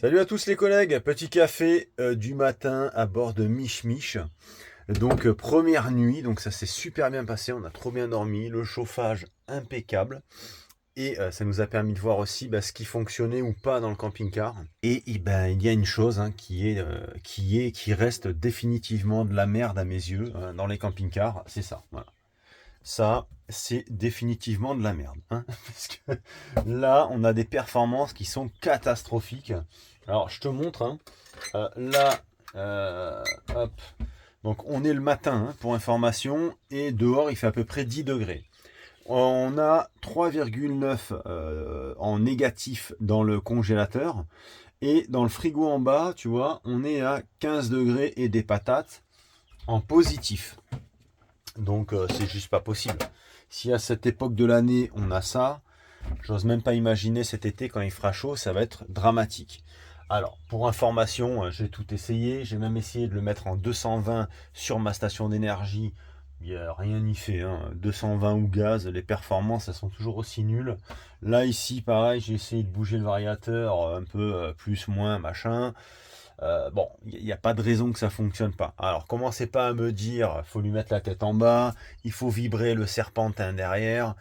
Salut à tous les collègues, petit café du matin à bord de Mich Mich. Donc première nuit, donc ça s'est super bien passé, on a trop bien dormi, le chauffage impeccable. Et ça nous a permis de voir aussi ce qui fonctionnait ou pas dans le camping-car. Et ben, il y a une chose qui reste définitivement de la merde à mes yeux dans les camping-cars, c'est ça. Voilà. Ça, c'est définitivement de la merde, hein. Parce que là, on a des performances qui sont catastrophiques. Alors, je te montre, hein. Là, hop. Donc, on est le matin, hein, pour information, et dehors, il fait à peu près 10 degrés. On a 3,9 en négatif dans le congélateur. Et dans le frigo en bas, tu vois, on est à 15 degrés et des patates en positif. Donc c'est juste pas possible. Si à cette époque de l'année on a ça, j'ose même pas imaginer cet été quand il fera chaud, ça va être dramatique. Alors pour information, j'ai tout essayé, j'ai même essayé de le mettre en 220 sur ma station d'énergie. Il n'y a rien n'y fait, hein. 220 ou gaz, les performances elles sont toujours aussi nulles. Là ici pareil, j'ai essayé de bouger le variateur un peu plus, moins, machin. Bon, il n'y a pas de raison que ça fonctionne pas. Alors, commencez pas à me dire, faut lui mettre la tête en bas, il faut vibrer le serpentin derrière.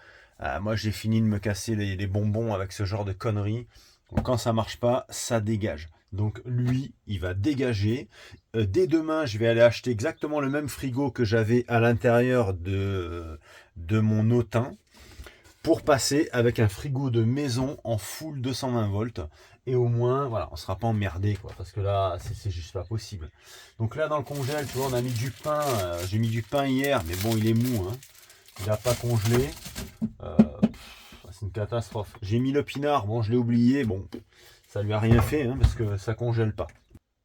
Moi, j'ai fini de me casser les bonbons avec ce genre de conneries. Donc, quand ça marche pas, ça dégage. Donc, lui, il va dégager. Dès demain, je vais aller acheter exactement le même frigo que j'avais à l'intérieur de mon Autain pour passer avec un frigo de maison en full 220 volts. Et au moins, voilà, on ne sera pas emmerdé, quoi, parce que là, c'est juste pas possible. Donc là, dans le congèle, tu vois, on a mis du pain. J'ai mis du pain hier, mais bon, il est mou, hein. Il n'a pas congelé. Euh, c'est une catastrophe. J'ai mis le pinard, bon, je l'ai oublié. Bon, ça lui a rien fait, hein, parce que ça congèle pas.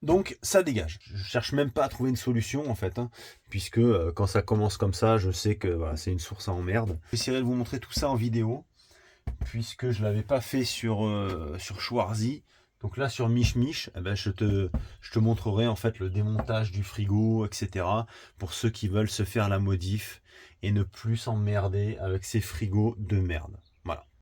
Donc ça dégage. Je cherche même pas à trouver une solution en fait, hein, puisque quand ça commence comme ça, je sais que voilà, c'est une source à emmerde. J'essaierai de vous montrer tout ça en vidéo, puisque je l'avais pas fait sur Schwarzy. Donc là sur Mich Mich, eh ben, je te montrerai en fait le démontage du frigo, etc. pour ceux qui veulent se faire la modif et ne plus s'emmerder avec ces frigos de merde.